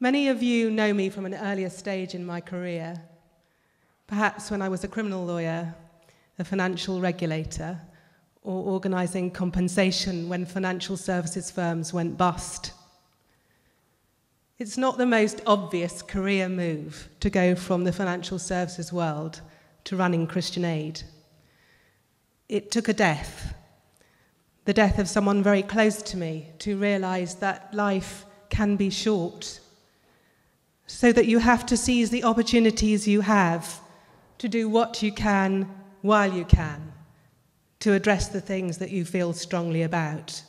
Many of you know me from an earlier stage in my career, perhaps when I was a criminal lawyer, a financial regulator, or organising compensation when financial services firms went bust. It's not the most obvious career move to go from the financial services world to running Christian Aid. It took a death, the death of someone very close to me, to realise that life can be short, so that you have to seize the opportunities you have to do what you can while you can, to address the things that you feel strongly about.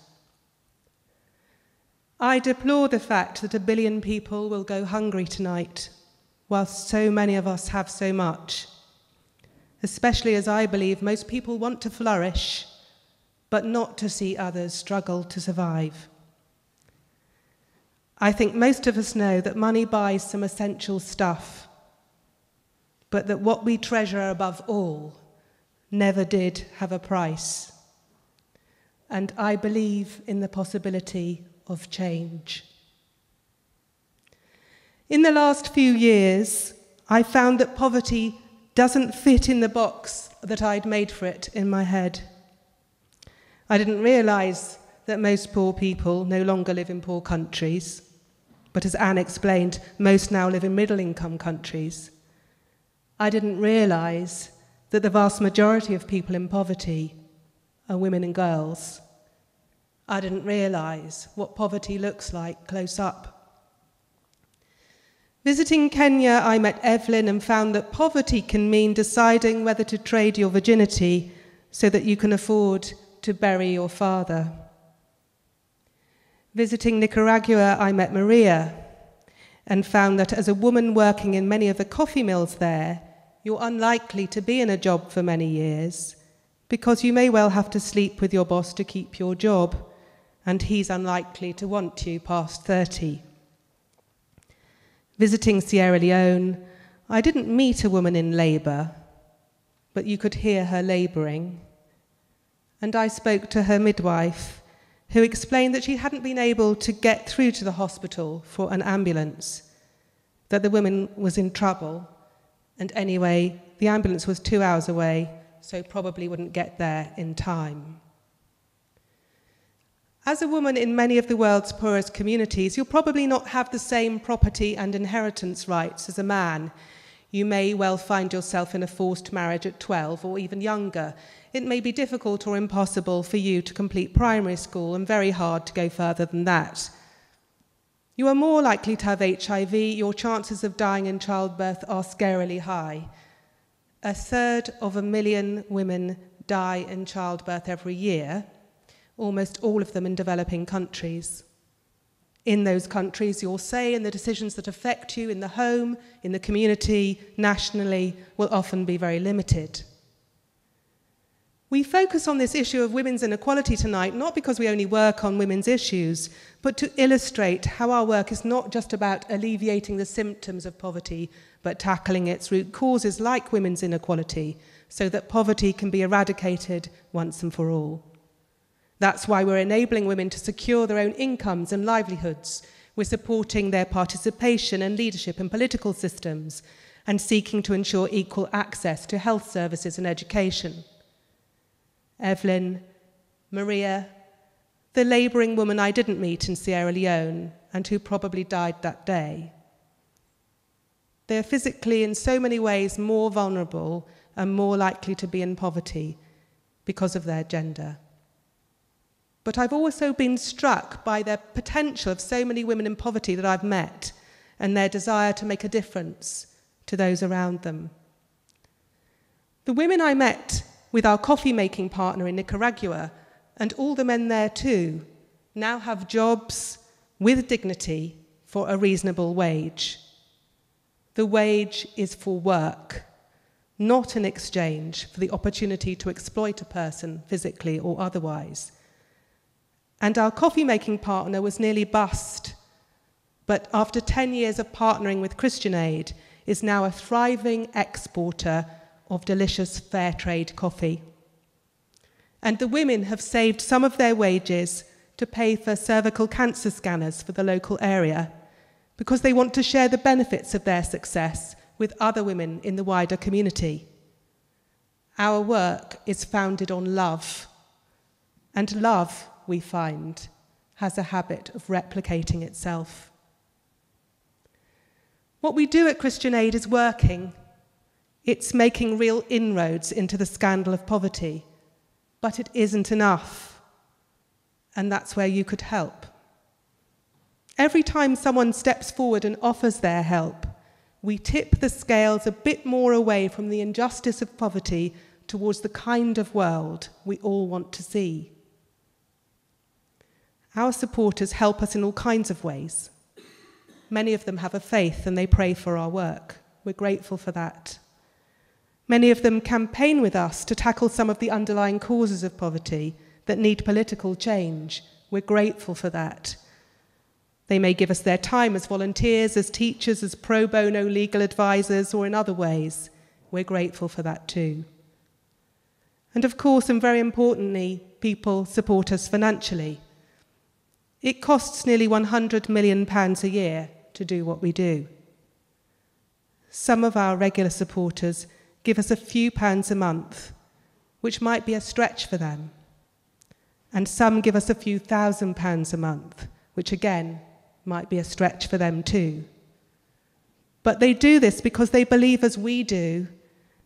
I deplore the fact that 1 billion people will go hungry tonight, whilst so many of us have so much, especially as I believe most people want to flourish, but not to see others struggle to survive. I think most of us know that money buys some essential stuff, but that what we treasure above all never did have a price. And I believe in the possibility of change. In the last few years, I found that poverty doesn't fit in the box that I'd made for it in my head. I didn't realise that most poor people no longer live in poor countries, but as Anne explained, most now live in middle-income countries. I didn't realise that the vast majority of people in poverty are women and girls. I didn't realise what poverty looks like close up. Visiting Kenya, I met Evelyn and found that poverty can mean deciding whether to trade your virginity so that you can afford to bury your father. Visiting Nicaragua, I met Maria and found that as a woman working in many of the coffee mills there, you're unlikely to be in a job for many years because you may well have to sleep with your boss to keep your job, and he's unlikely to want you past 30. Visiting Sierra Leone, I didn't meet a woman in labour, but you could hear her labouring. And I spoke to her midwife, who explained that she hadn't been able to get through to the hospital for an ambulance, that the woman was in trouble, and anyway, the ambulance was 2 hours away, so probably wouldn't get there in time. As a woman in many of the world's poorest communities, you'll probably not have the same property and inheritance rights as a man. You may well find yourself in a forced marriage at 12 or even younger. It may be difficult or impossible for you to complete primary school and very hard to go further than that. You are more likely to have HIV. Your chances of dying in childbirth are scarily high. 1/3 of 1 million women die in childbirth every year, almost all of them in developing countries. In those countries, your say in the decisions that affect you in the home, in the community, nationally, will often be very limited. We focus on this issue of women's inequality tonight, not because we only work on women's issues, but to illustrate how our work is not just about alleviating the symptoms of poverty, but tackling its root causes like women's inequality, so that poverty can be eradicated once and for all. That's why we're enabling women to secure their own incomes and livelihoods. We're supporting their participation and leadership in political systems and seeking to ensure equal access to health services and education. Evelyn, Maria, the labouring woman I didn't meet in Sierra Leone and who probably died that day. They are physically in so many ways more vulnerable and more likely to be in poverty because of their gender. But I've also been struck by the potential of so many women in poverty that I've met and their desire to make a difference to those around them. The women I met with our coffee-making partner in Nicaragua, and all the men there too, now have jobs with dignity for a reasonable wage. The wage is for work, not in exchange for the opportunity to exploit a person physically or otherwise. And our coffee-making partner was nearly bust, but after 10 years of partnering with Christian Aid, is now a thriving exporter of delicious fair trade coffee. And the women have saved some of their wages to pay for cervical cancer scanners for the local area, because they want to share the benefits of their success with other women in the wider community. Our work is founded on love, and love, we find, has a habit of replicating itself. What we do at Christian Aid is working. It's making real inroads into the scandal of poverty, but it isn't enough, and that's where you could help. Every time someone steps forward and offers their help, we tip the scales a bit more away from the injustice of poverty towards the kind of world we all want to see. Our supporters help us in all kinds of ways. Many of them have a faith and they pray for our work. We're grateful for that. Many of them campaign with us to tackle some of the underlying causes of poverty that need political change. We're grateful for that. They may give us their time as volunteers, as teachers, as pro bono legal advisors, or in other ways. We're grateful for that too. And of course, and very importantly, people support us financially. It costs nearly £100 million a year to do what we do. Some of our regular supporters give us a few pounds a month, which might be a stretch for them. And some give us a few £1,000s a month, which again might be a stretch for them too. But they do this because they believe, as we do,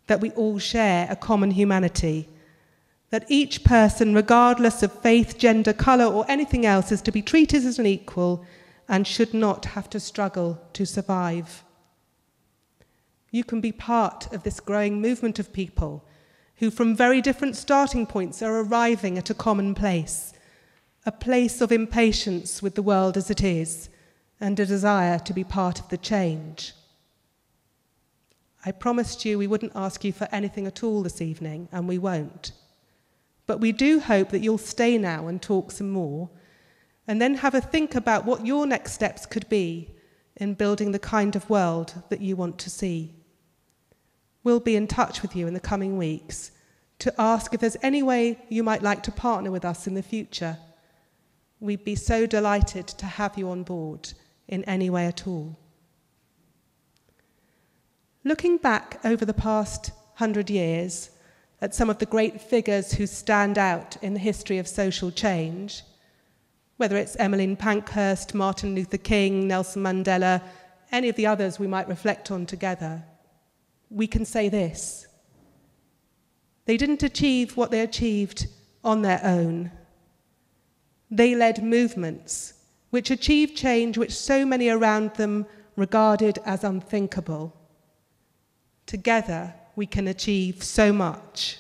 that we all share a common humanity, that each person, regardless of faith, gender, colour, or anything else, is to be treated as an equal and should not have to struggle to survive. You can be part of this growing movement of people who, from very different starting points, are arriving at a common place, a place of impatience with the world as it is, and a desire to be part of the change. I promised you we wouldn't ask you for anything at all this evening, and we won't. But we do hope that you'll stay now and talk some more, and then have a think about what your next steps could be in building the kind of world that you want to see. We'll be in touch with you in the coming weeks to ask if there's any way you might like to partner with us in the future. We'd be so delighted to have you on board in any way at all. Looking back over the past 100 years at some of the great figures who stand out in the history of social change, whether it's Emmeline Pankhurst, Martin Luther King, Nelson Mandela, any of the others we might reflect on together, we can say this: they didn't achieve what they achieved on their own. They led movements which achieved change which so many around them regarded as unthinkable. Together, we can achieve so much.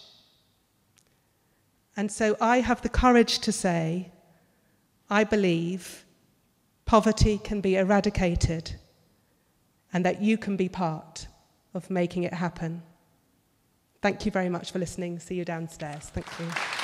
And so I have the courage to say, I believe poverty can be eradicated and that you can be part of making it happen. Thank you very much for listening. See you downstairs. Thank you.